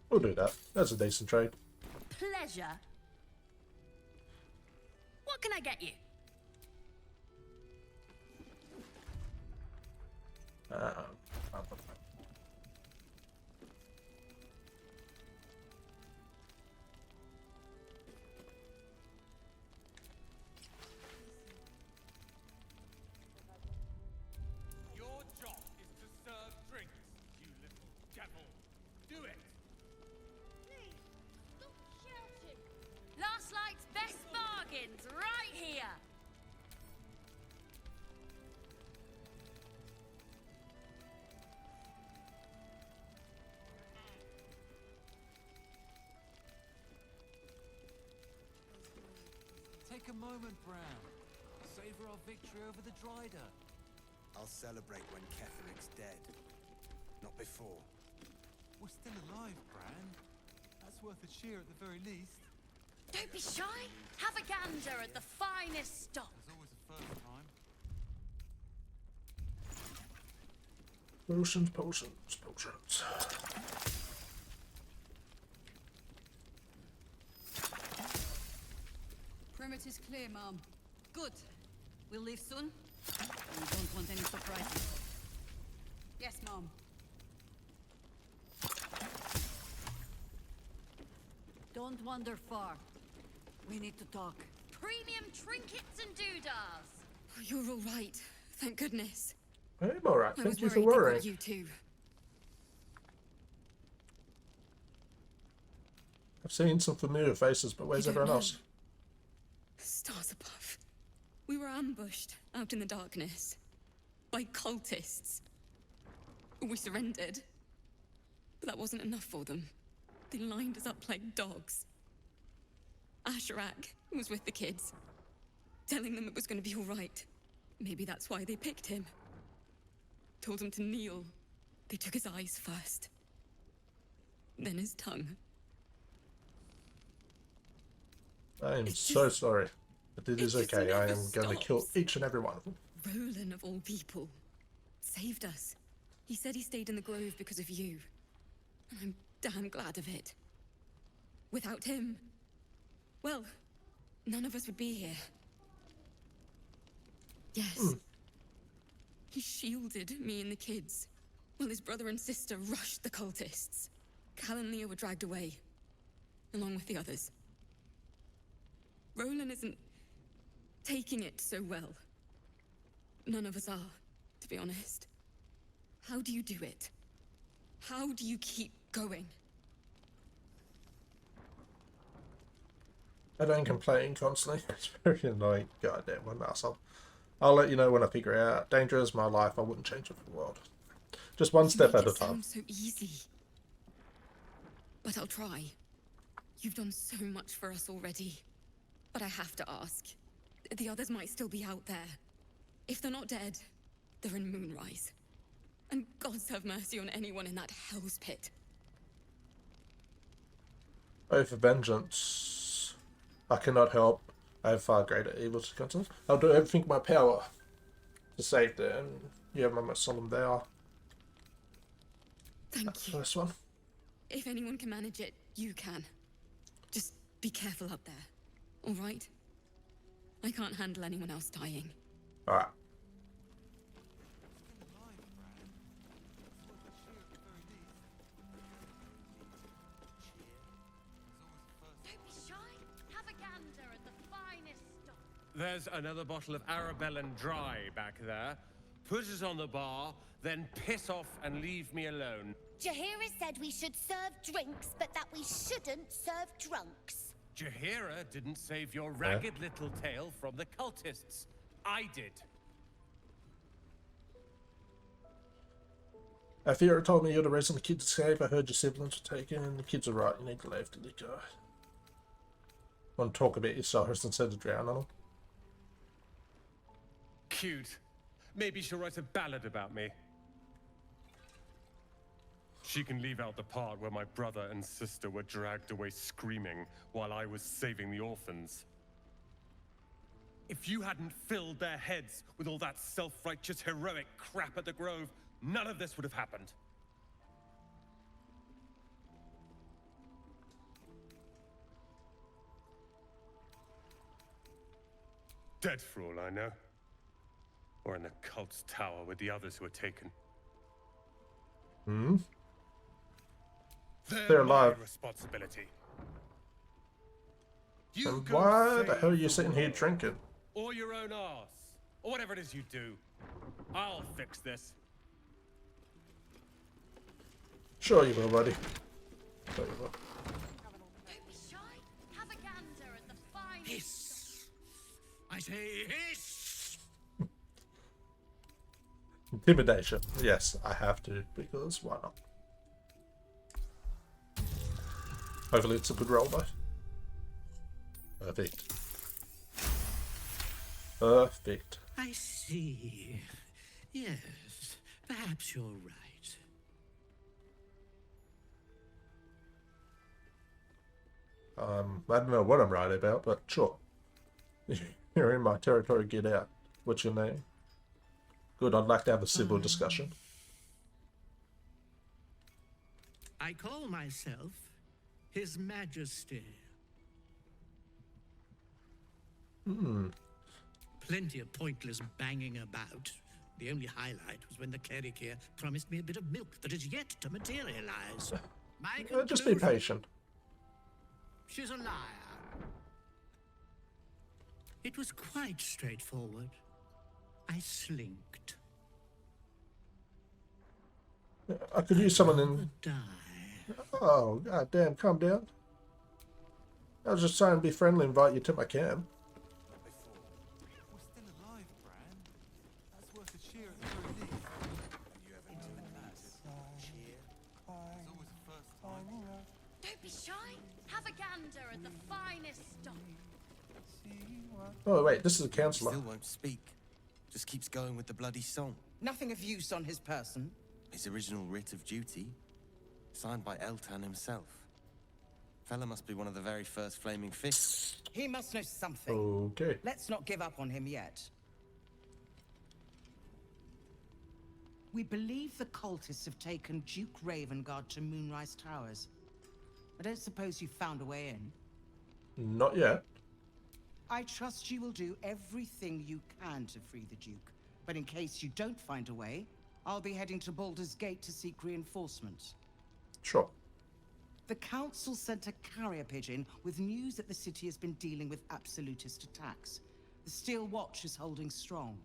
We'll do that. That's a decent trade. Pleasure. What can I get you? Your job is to serve drinks, you little devil. Do it. Last night's best bargains right here. Take a moment, Bran. Savor our victory over the Drider. I'll celebrate when Ketheric's dead. Not before. We're still alive, Bran. That's worth a cheer at the very least. Don't be shy. Have a gander at the finest stock. There's always a first time. Potions, potions, potions. Perimeter's clear, Mom. Good. We'll leave soon? We don't want any surprises. Yes, Mom. Don't wander far. We need to talk. Premium trinkets and doodahs. Oh, you're all right. Thank goodness. I'm alright. I Thank was you for worried they worrying. got you too. I've seen some familiar faces, but where's You don't everyone know. else? Stars above. We were ambushed out in the darkness by cultists. We surrendered, but that wasn't enough for them. They lined us up like dogs. Asherak was with the kids, telling them it was going to be all right. Maybe that's why they picked him. Told him to kneel. They took his eyes first, then his tongue. I am It's so just- sorry, but it is just okay. I never am going to kill stops. each and every one of them. Roland, of all people, saved us. He said he stayed in the grove because of you. And I'm damn glad of it. Without him, well, none of us would be here. Yes. He shielded me and the kids, while his brother and sister rushed the cultists. Cal and Leah were dragged away, along with the others. Roland isn't taking it so well. None of us are, to be honest. How do you do it? How do you keep going? I don't complain constantly. It's very annoying. Goddamn, one asshole. I'll let you know when I figure it out. Danger is my life. I wouldn't change it for the world. Just one step at a time. Sounds so easy. But I'll try. You've done so much for us already. But I have to ask. The others might still be out there. If they're not dead, they're in Moonrise. And gods have mercy on anyone in that hell's pit. Oh, for vengeance. I cannot help. I have far greater evils to contend. I'll do everything in my power to save them. You have my most solemn vow. Thank you. First one. If anyone can manage it, you can. Just be careful up there. All right? I can't handle anyone else dying. Alright. There's another bottle of Arabellan Dry back there. Put it on the bar, then piss off and leave me alone. Jahira said we should serve drinks, but that we shouldn't serve drunks. Jahira didn't save your ragged little tail from the cultists. I did. Afira told me you're the reason the kids escaped. I heard your siblings were taken. The kids are right. You need to leave the liquor. Want to talk about your sorrows instead of drown on them? Cute. Maybe she'll write a ballad about me. She can leave out the part where my brother and sister were dragged away screaming while I was saving the orphans. If you hadn't filled their heads with all that self-righteous heroic crap at the Grove, none of this would have happened. Dead for all I know. Or in the cult's tower with the others who were taken. Hmm? They're alive. my responsibility. And why the hell are you sitting here drinking? Or your own arse. Or whatever it is you do. I'll fix this. Sure you will, buddy. Sure you will. Don't be shy. Have a gander at the fine. Hiss! I say hiss! Intimidation. Yes, I have to, because why not? Hopefully it's a good roll, though. Perfect. Perfect. I see. Yes, perhaps you're right. I don't know what I'm right about, but sure. You're in my territory, get out. What's your name? Good, I'd like to have a civil discussion. I call myself His Majesty. Plenty of pointless banging about. The only highlight was when the cleric here promised me a bit of milk that is yet to materialize. My Just be patient. She's a liar. It was quite straightforward. I slinked. I could use someone in... Oh, god damn, calm down. I was just trying to be friendly and invite you to my camp. We're still alive, Bran. That's worth a cheer at the very least. Have you ever known a cheer? There's always a first time. Don't be shy. Have a gander at the finest stock. Oh wait, this is a councillor. Still won't speak. Just keeps going with the bloody song. Nothing of use on his person. His original writ of duty, signed by Eltan himself. Fella must be one of the very first Flaming Fists. He must know something. Okay. Let's not give up on him yet. We believe the cultists have taken Duke Ravengard to Moonrise Towers. I don't suppose you've found a way in? Not yet. I trust you will do everything you can to free the Duke. But in case you don't find a way, I'll be heading to Baldur's Gate to seek reinforcements. Sure. The Council sent a carrier pigeon with news that the city has been dealing with absolutist attacks. The Steel Watch is holding strong.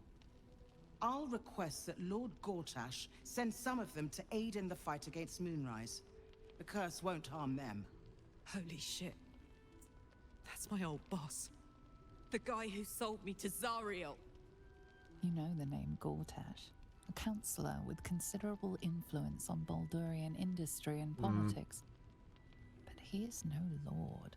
I'll request that Lord Gortash send some of them to aid in the fight against Moonrise. The curse won't harm them. Holy shit. That's my old boss. The guy who sold me to Zariel. You know the name Gortash, a councillor with considerable influence on Baldurian industry and politics. But he is no lord.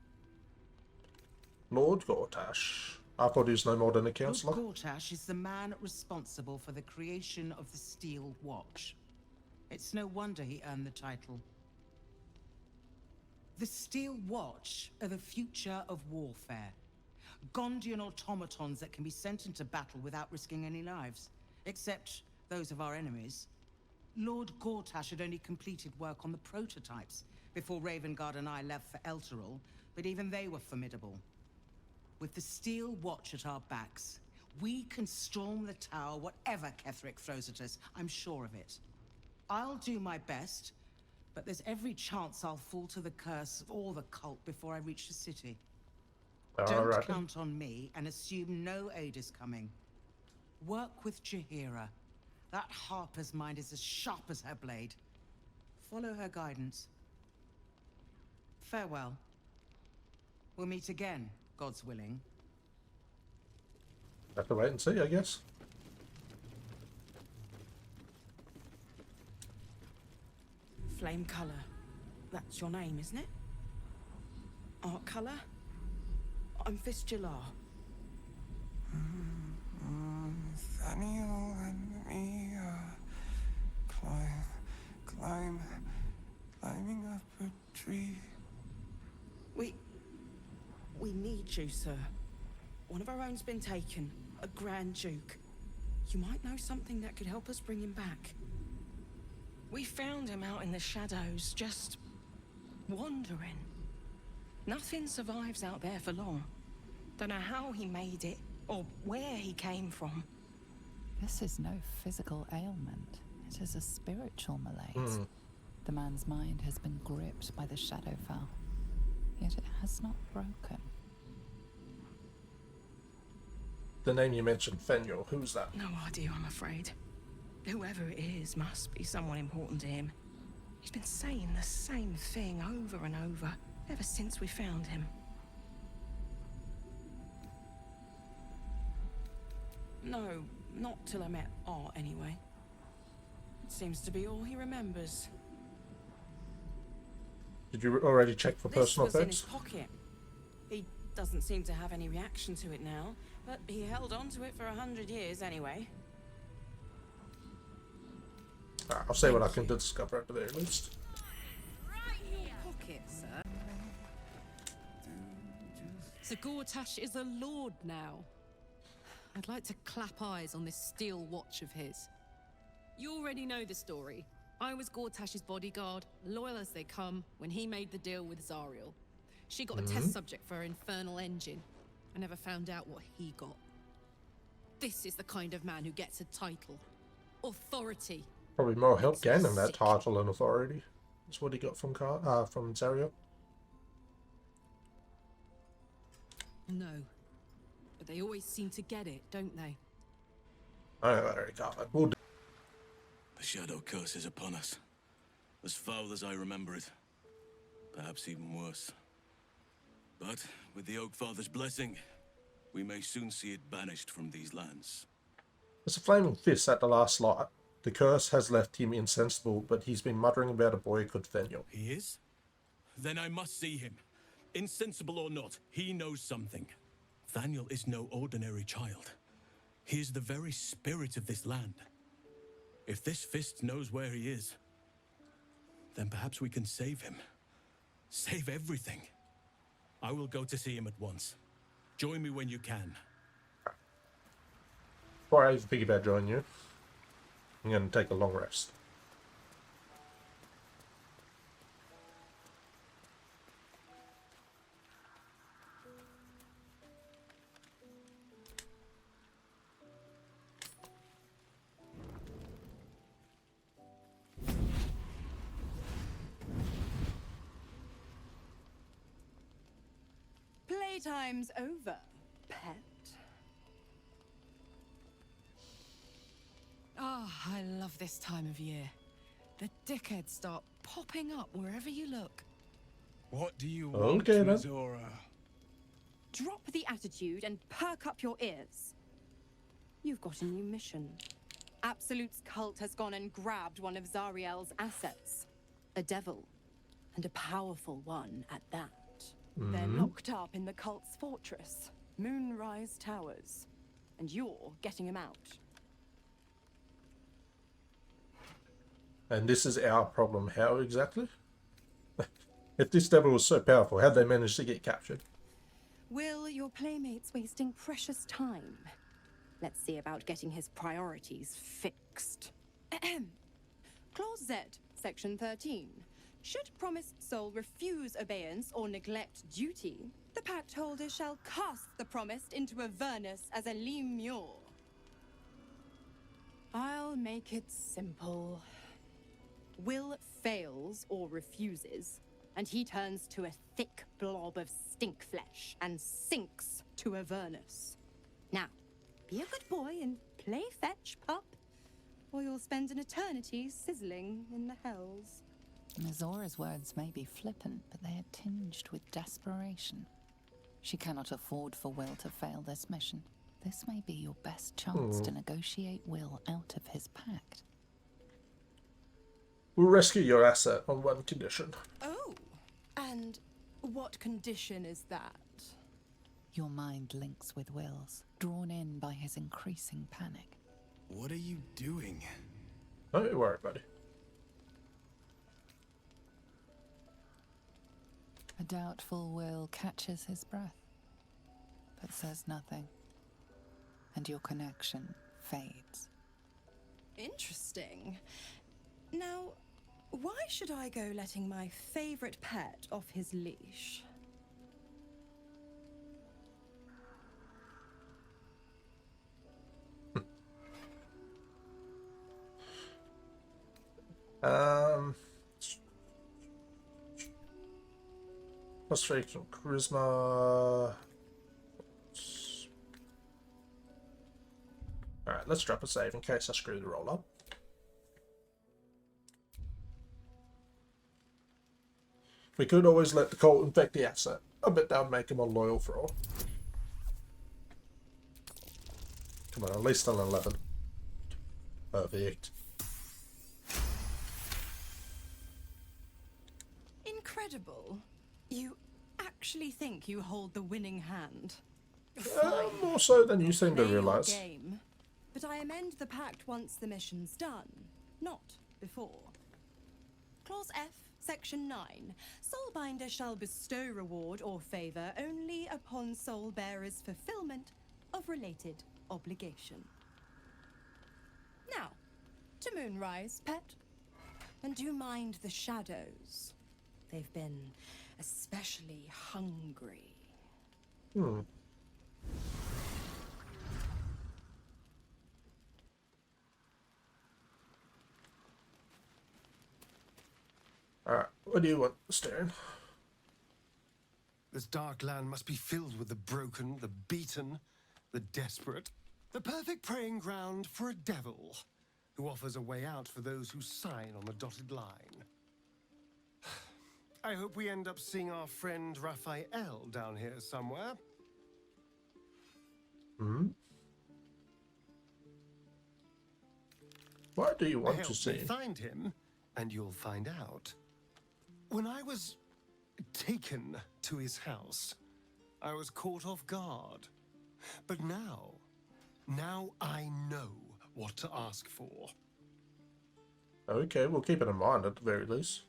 Lord Gortash. I thought he was no more than a councillor. Lord Gortash is the man responsible for the creation of the Steel Watch. It's no wonder he earned the title. The Steel Watch are the future of warfare. Gondian automatons that can be sent into battle without risking any lives. Except those of our enemies. Lord Gortash had only completed work on the prototypes before Ravengard and I left for Elturel, but even they were formidable. With the Steel Watch at our backs, we can storm the tower whatever Ketheric throws at us, I'm sure of it. I'll do my best, but there's every chance I'll fall to the curse or the cult before I reach the city. Don't Alright. count on me and assume no aid is coming. Work with Jahira. That Harper's mind is as sharp as her blade. Follow her guidance. Farewell. We'll meet again, God's willing. Have to wait and see, I guess. Flame color. That's your name, isn't it? Art color? I'm Fistula. Nathaniel and me climbing up a tree. We need you, sir. One of our own's been taken, a Grand Duke. You might know something that could help us bring him back. We found him out in the shadows, just wandering. Nothing survives out there for long. Don't know how he made it, or where he came from. This is no physical ailment. It is a spiritual malaise. The man's mind has been gripped by the Shadowfell, yet it has not broken. The name you mentioned, Fenyor, who's that? No idea, I'm afraid. Whoever it is must be someone important to him. He's been saying the same thing over and over, ever since we found him. No, not till I met Art, anyway. It seems to be all he remembers. Did you already check for personal This was in effects? his pocket. He doesn't seem to have any reaction to it now, but he held on to it for 100 years anyway. I'll see what I can discover at the very least. Pocket, sir. So Gortash is a lord now. I'd like to clap eyes on this steel watch of his. You already know the story. I was Gortash's bodyguard, loyal as they come, when he made the deal with Zariel. She got a test subject for her infernal engine. I never found out what he got. This is the kind of man who gets a title. Authority. Probably more help gaining that title and authority. That's what he got from Zariel. No. But they always seem to get it, don't they? I know that, Eric. We'll do. The shadow curse is upon us. As foul as I remember it. Perhaps even worse. But with the Oak Father's blessing, we may soon see it banished from these lands. There's a flaming fist at the last light. The curse has left him insensible, but he's been muttering about a boy called Fenyor. He is? Then I must see him. Insensible or not, he knows something. Thaniel is no ordinary child. He is the very spirit of this land. If this fist knows where he is, then perhaps we can save him. Save everything. I will go to see him at once. Join me when you can. Before I even think about joining you, I'm going to take a long rest. Playtime's over, pet. Ah, I love this time of year. The dickheads start popping up wherever you look. What do you want, Okay, then. Mazora? Drop the attitude and perk up your ears. You've got a new mission. Absolute's cult has gone and grabbed one of Zariel's assets. A devil, and a powerful one at that. They're locked up in the cult's fortress, Moonrise Towers, and you're getting him out. And this is our problem. How exactly? If this devil was so powerful, how'd they manage to get captured? Will your playmates wasting precious time? Let's see about getting his priorities fixed. Clause Z, Section 13. Should promised soul refuse obeyance or neglect duty, the pact holder shall cast the promised into Avernus as a lemure. I'll make it simple. Will fails or refuses, and he turns to a thick blob of stink flesh and sinks to Avernus. Now, be a good boy and play fetch, pup, or you'll spend an eternity sizzling in the hells. Mizora's words may be flippant, but they are tinged with desperation. She cannot afford for Will to fail this mission. This may be your best chance to negotiate Will out of his pact. We'll rescue your asset on one condition. Oh, and what condition is that? Your mind links with Will's, drawn in by his increasing panic. What are you doing? Don't you worry, buddy. A doubtful Will catches his breath, but says nothing, and your connection fades. Interesting. Now, why should I go letting my favorite pet off his leash? Frustration, charisma. Alright, let's drop a save in case I screw the roll up. We could always let the cult infect the asset. I bet that would make him a loyal thrall. Come on, at least an 11. Perfect. Incredible. You actually think you hold the winning hand? More so than you seem to Play your realise. game, but I amend the pact once the mission's done, not before. Clause F, Section 9. Soulbinder shall bestow reward or favour only upon soul bearer's fulfilment of related obligation. Now, to Moonrise, pet. And do mind the shadows. They've been especially hungry. Alright, what do you want, Stern? This dark land must be filled with the broken, the beaten, the desperate. The perfect preying ground for a devil who offers a way out for those who sign on the dotted line. I hope we end up seeing our friend Raphael down here somewhere. Why do you want to Help see me him? find him, and you'll find out. When I was taken to his house, I was caught off guard. But now I know what to ask for. Okay, we'll keep it in mind at the very least.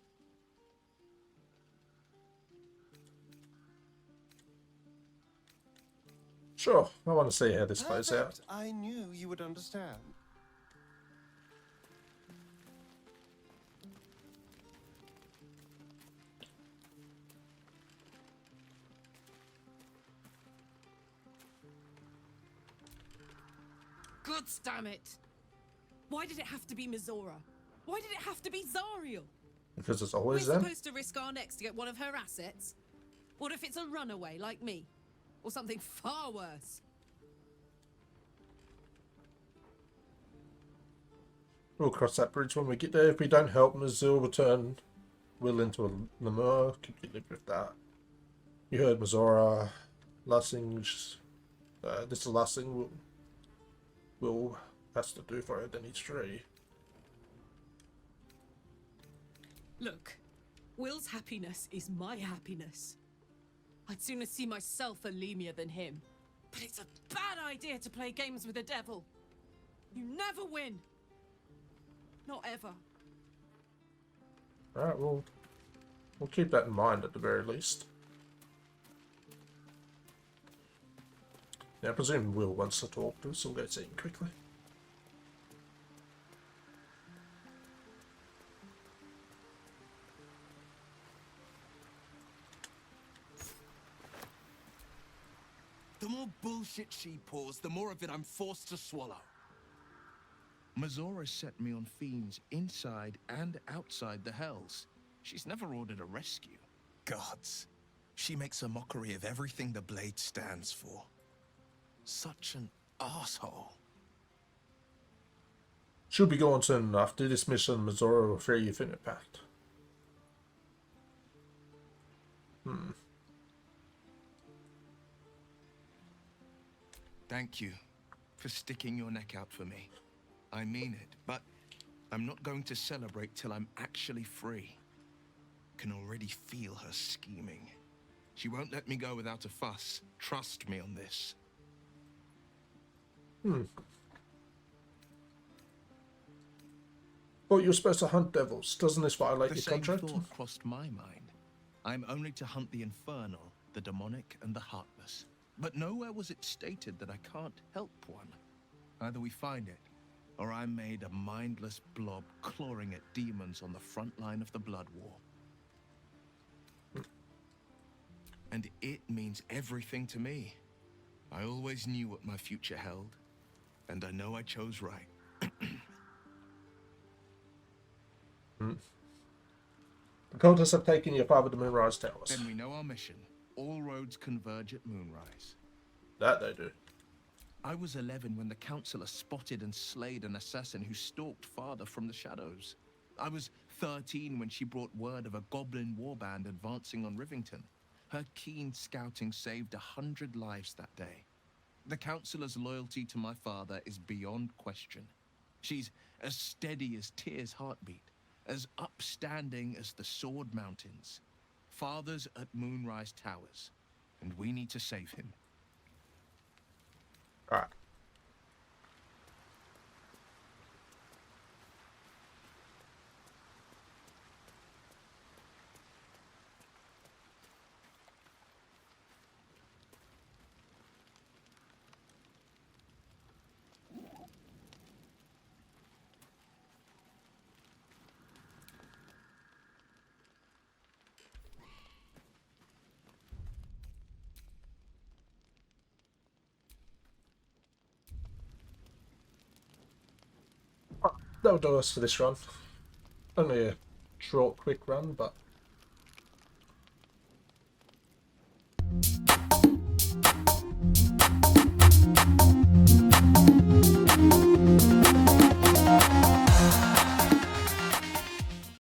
Sure, I want to see how this plays out. Perfect. I knew you would understand. God damn it! Why did it have to be Mizora? Why did it have to be Zariel? Because it's always We're them. supposed to risk our necks to get one of her assets? What if it's a runaway like me? Or something far worse? We'll cross that bridge when we get there. If we don't help Mazil, we'll turn Will into a Lemur. Completely with that. You heard Mazora. Last thing, this is the last thing Will has to do for Identity 3. Look, Will's happiness is my happiness. I'd sooner see myself a Lemur than him. But it's a bad idea to play games with the devil. You never win. Not ever. Alright, we'll keep that in mind at the very least. Yeah, I presume Will wants to talk to us, so we'll go see him quickly. The more bullshit she pours, the more of it I'm forced to swallow. Mazora set me on fiends inside and outside the Hells. She's never ordered a rescue. Gods. She makes a mockery of everything the blade stands for. Such an asshole. Should be going soon enough. Do this mission, Missouri will free you from the pact. Thank you for sticking your neck out for me. I mean it, but I'm not going to celebrate till I'm actually free. Can already feel her scheming. She won't let me go without a fuss. Trust me on this. Well, you're supposed to hunt devils. Doesn't this violate your contract? The same thought crossed my mind. I'm only to hunt the infernal, the demonic, and the heartless. But nowhere was it stated that I can't help one. Either we find it, or I'm made a mindless blob clawing at demons on the front line of the blood war. And it means everything to me. I always knew what my future held, and I know I chose right. The cultists have taken your father to Moonrise Towers. Then we know our mission. All roads converge at Moonrise. That they do. I was 11 when the Councillor spotted and slayed an assassin who stalked father from the shadows. I was 13 when she brought word of a goblin warband advancing on Rivington. Her keen scouting saved 100 lives that day. The Councillor's loyalty to my father is beyond question. She's as steady as Tyr's heartbeat, as upstanding as the Sword Mountains. Father's at Moonrise Towers, and we need to save him. All right. That'll do us for this run. Only a short, quick run, but